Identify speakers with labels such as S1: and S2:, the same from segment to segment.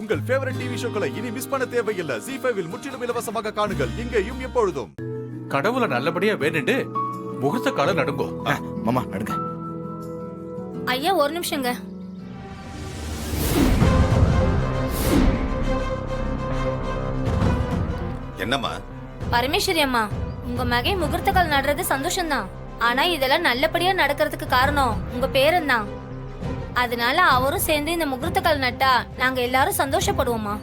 S1: உங்கள் favourite TV ஷோக்களை இனி miss பண்ண தேவையில்லை. ஜீ5 இல் முற்றிலும் இலவசமாக காணுங்கள், இங்கேயும் எப்பொழுதும்.
S2: கடவுளை நல்லபடியா வேண்டிட்டு முகூர்த்த காலம் நடுங்கோ.
S3: மாமா நடுங்க.
S4: ஐயா ஒரு நிமிஷங்க.
S5: என்னம்மா?
S4: பரமேஸ்வரி அம்மா, உங்க மகன் முகூர்த்த கால் நடுறது சந்தோஷம்தான். ஆனா இதெல்லாம் நல்லபடியா நடக்கிறதுக்கு காரணம் உங்க பேரன் தான். அதனால அவரும் சேர்ந்து இந்த முகூர்த்த கால் நட்டா நாங்க எல்லாரும் சந்தோஷப்படுவோமா?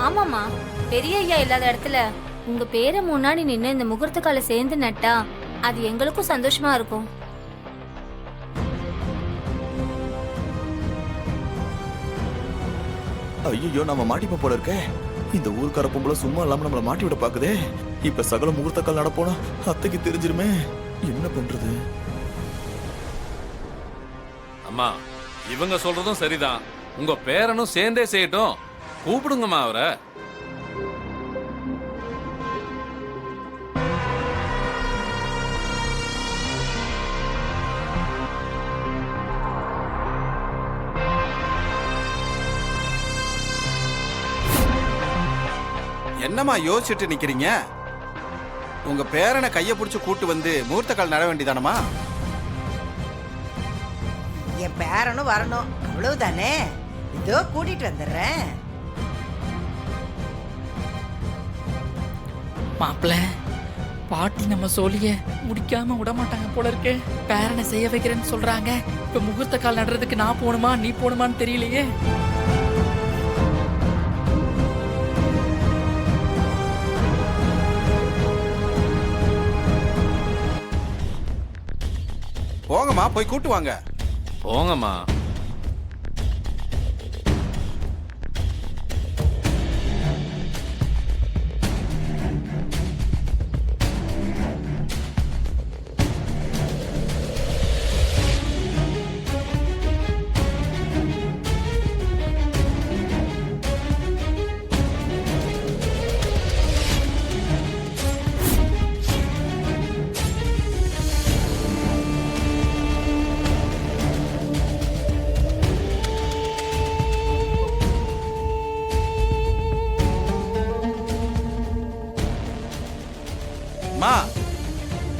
S4: ஆமாமா, பெரிய ஐயா இல்லாத இடத்துல உங்க பேரை முன்னாடி நின்னு இந்த முகூர்த்த காலை சேர்ந்து நட்டா அது எங்களுக்கும் சந்தோஷமா இருக்கும்.
S3: ஐயோ நம்ம மாட்டிப்போம் போல இருக்க. இந்த ஊருக்கார பொம்பளை சும்மா இல்லாம நம்மள மாட்டி விட பாக்குதே. இப்ப சகல முகூர்த்த கால் நடப்போனா அத்தைக்கு தெரிஞ்சிருமே. என்ன பண்றது?
S6: அம்மா, இவங்க சொல்றதும் சரிதான். உங்க பேரனும் சேர்ந்தே செய்யட்டும். கூப்பிடுங்கம்மா அவரை.
S7: என்னம்மா யோசிச்சுட்டு நிக்கிறீங்க? உங்க பேரனை கைய பிடிச்சு கூட்டு வந்து முகூர்த்த கால் நட வேண்டியதானமா?
S8: என் பேரனும் வரணும், அவ்வளவுதானே. இதோ கூட்டிட்டு வந்துடுறேன்.
S9: மாப்பிள்ள, பாட்டி நம்ம சொல்லிய முடிக்காம விட மாட்டாங்க போல இருக்கே. பேரனை செய்ய வைக்கிறேன்னு சொல்றாங்க. இப்ப முகூர்த்த கால் நடுறதுக்கு நான் போகணுமா நீ போகணுமான்னு தெரியலையே.
S7: போங்கம்மா, போய் கூட்டு வாங்க.
S6: போங்கம்மா.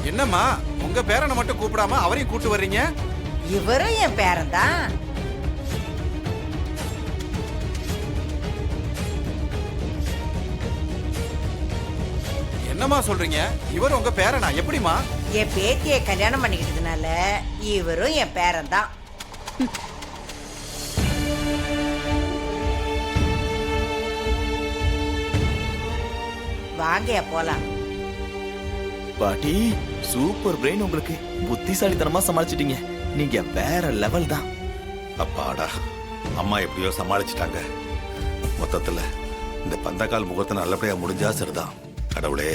S7: என்னம்மா, உங்க பேரனை மட்டும் கூப்பிடாம அவரையும் கூட்டு வர்றீங்க?
S8: இவரும் என் பேரன் தான்.
S7: என்னம்மா சொல்றீங்க? இவர் உங்க பேரனா? எப்படிமா?
S8: என் பேத்தியை கல்யாணம் பண்ணிக்கிட்டதுனால இவரும் என் பேரன் தான். வாங்க போலாம்.
S3: பாட்டி சூப்பர் பிரெயின் உங்களுக்கு. புத்திசாலித்தனமா சமாளிச்சிட்டீங்க. நீங்க வேற லெவல் தான்.
S5: அப்பாடா, அம்மா எப்படியோ சமாளிச்சிட்டாங்க. மொத்தத்துல இந்த பந்தக்கால் முகூர்த்தம் நல்லபடியா முடிஞ்சா சரிதான். கடவுளே.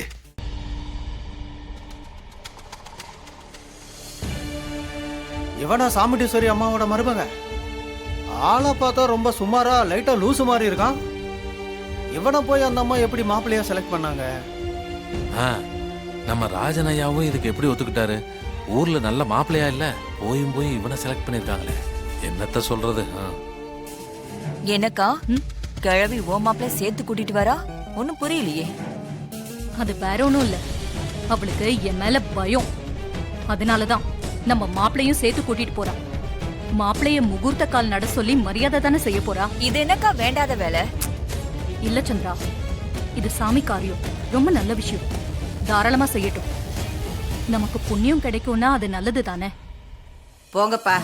S10: இவனா சாமுண்டீஸ்வரி அம்மாவோட மருமக. ஆளை பார்த்தா ரொம்ப சுமாரா லைட்டா லூசு மாதிரி இருக்கான். இவனை போய் அந்த அம்மா எப்படி மாப்பிள்ளையா செலக்ட் பண்ணாங்க?
S6: நம்ம ராஜன் ஐயாவும் இதுக்கு எப்படி ஒத்துக்கிட்டாரு? ஊர்ல நல்ல மாப்பிள்ளையா இல்ல, போயும் போய் இவனை செலக்ட் பண்ணிருக்காங்களே. என்னத்த சொல்றது?
S11: எனக்கா கிழவி ஓ மாப்பிள்ளை சேர்த்து கூட்டிட்டு வரா? ஒன்னும் புரியலையே.
S12: அது வேற ஒண்ணும் இல்ல, அவளுக்கு என் மேல பயம். அதனாலதான் நம்ம மாப்பிள்ளையும் சேர்த்து கூட்டிட்டு போறா. மாப்பிள்ளைய முகூர்த்த கால் நட சொல்லி மரியாதை தானே செய்ய போறா.
S11: இது என்னக்கா வேண்டாத வேலை?
S12: இல்ல சந்திரா, இது சாமி காரியம், ரொம்ப நல்ல விஷயம். தாராளமா செய்யட்டும். நமக்கு புண்ணியம் கிடைக்கும்னா அது நல்லது தானே.
S8: போங்கப்பா,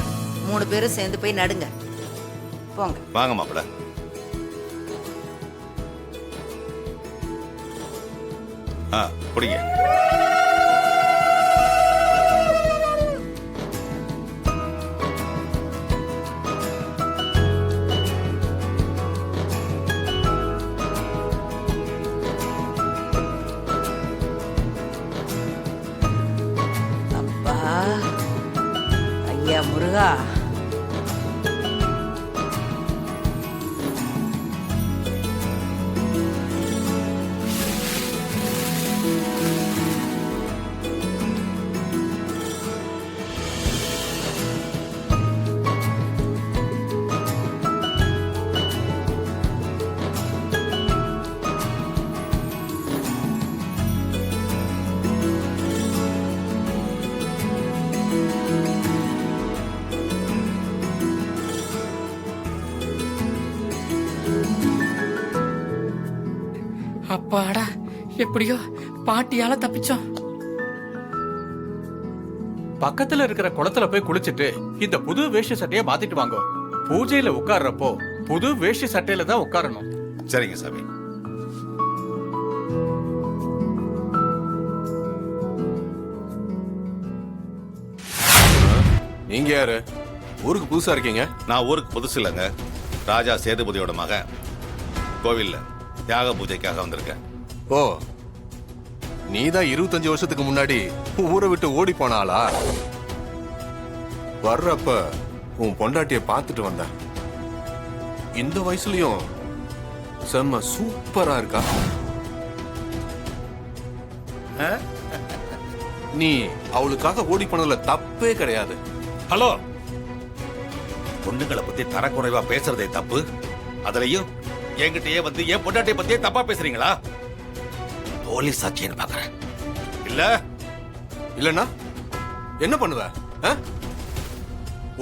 S8: 3 பேரும் சேர்ந்து போய் நடுங்க. போங்க.
S5: வாங்க மாப்பிள்ள. பிடிங்க.
S8: ஐயா முருகா,
S9: அப்பாடா, எப்படியோ பாட்டியால தப்பிச்சோம்.
S2: பக்கத்துல இருக்கிற குளத்துல போய் குளிச்சிட்டு இந்த புது வேஷ்டி சட்டையை மாத்திட்டு வாங்க. பூஜையில உட்கார்றப்போ புது வேஷ்டி சட்டையில தான் உட்காரணும்.
S5: சரிங்க சாமி.
S6: நீங்க யாரு? ஊருக்கு புதுசா இருக்கீங்க?
S5: நான் ஊருக்கு புதுசு இல்லைங்க. ராஜா சேதுபதியோட மகன். கோவில்ல தியாக பூஜைக்காக வந்திருக்கேன்.
S6: ஓ, நீதான் 25 வருஷத்துக்கு முன்னாடி ஊரை விட்டு ஓடி போன ஆளா? வர்றப்ப உன் பொண்டாட்டிய பார்த்துட்டு வந்தேன். இந்த வயசுலயும் செம்ம சூப்பரா இருக்கா. நீ அவளுக்காக ஓடி போனதுல தப்பே கிடையாது.
S5: ஹலோ, பொண்ணுங்களை பத்தி தரக்குறைவா பேசுறதே தப்பு. அதுலயும் என்கிட்டயே வந்து என் பொண்டாட்டியை பத்தியே தப்பா பேசுறீங்களா? போலீஸ் சாட்சின்னு பாக்குறேன். இல்ல
S6: இல்லன்னா என்ன பண்ணுவ?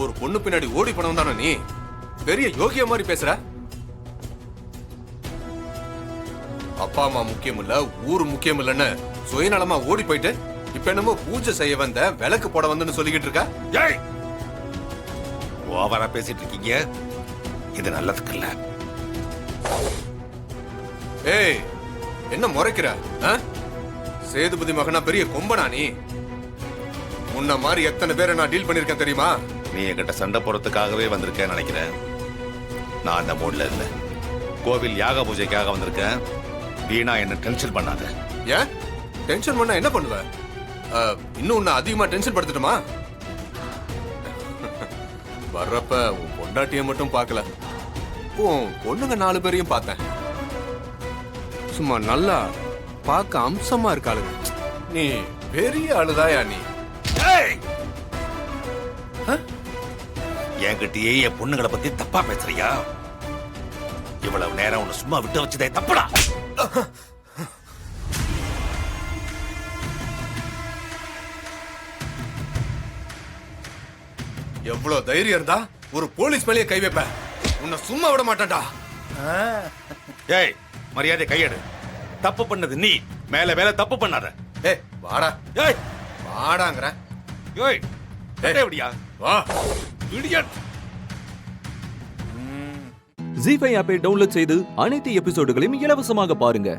S6: ஒரு பொண்ணு பின்னாடி ஓடி போனவன் தானே நீ? பெரிய யோகிய மாதிரி பேசுற. அப்பா அம்மா முக்கியம் இல்ல, ஊரு முக்கியம் இல்லன்னு சுயநலமா ஓடி போயிட்டு இப்ப என்னமோ பூஜை செய்ய வந்த, விளக்கு போட வந்தன்னு சொல்லிக்கிட்டு இருக்க.
S5: ஏய், ஓவரா பேசிட்டு இருக்கீங்க. இது நல்லதுக்கு இல்ல.
S6: ஏய், என்ன முறைக்கிற? சேதுபதி மகனா பெரிய கொம்பனா நீ? உன்ன மாதிரி எத்தனை பேரை நான் டீல் பண்ணிருக்கேன் தெரியுமா?
S5: நீ என்கிட்ட சண்டை போறதுக்காகவே வந்திருக்கேன்னு நினைக்கிறேன். நான் அந்த மூட்ல இல்ல. கோவில் யாக பூஜைக்காக வந்திருக்கேன். வீணா என்ன டென்ஷன் பண்ணாத.
S6: ஏன் டென்ஷன் பண்ணா என்ன பண்ணுவ? இன்னும் உன்னை அதிகமா டென்ஷன் படுத்துட்டுமா? வர்றப்ப உன் பொண்டாட்டிய மட்டும் பார்க்கல, உன் பொண்ணுங்க 4 பேரையும் பார்த்தேன். சும்மா நல்லா பார்க்க அம்சமா இருக்காளுங்க. நீ பெரிய ஆளுதாயா நீ?
S5: என்கிட்டயே என் பொண்ணுங்களை பத்தி தப்பா பேசுறியா? இவ்வளவு நேரம் உன்னை சும்மா விட்டு வச்சதே தப்புடா.
S6: எவ்வளவு தைரியம் இருந்தா ஒரு போலீஸ் மேலேயே கை வைப்ப. உன்னை சும்மா விட மாட்டான்டா.
S5: ஏய், மரியாதை கையெடு. தப்பு பண்ணது நீ, மேல மேல தப்பு பண்ணாத.
S6: ஏய் வாடா.
S5: ஏய்
S6: வாடாங்கறேன்.
S5: ஏய் எப்படியா?
S6: வா
S5: இடியட்.
S13: ஜீ5 ஆப்பை டவுன்லோட் செய்து அனைத்து எபிசோடுகளையும் இலவசமாக பாருங்க.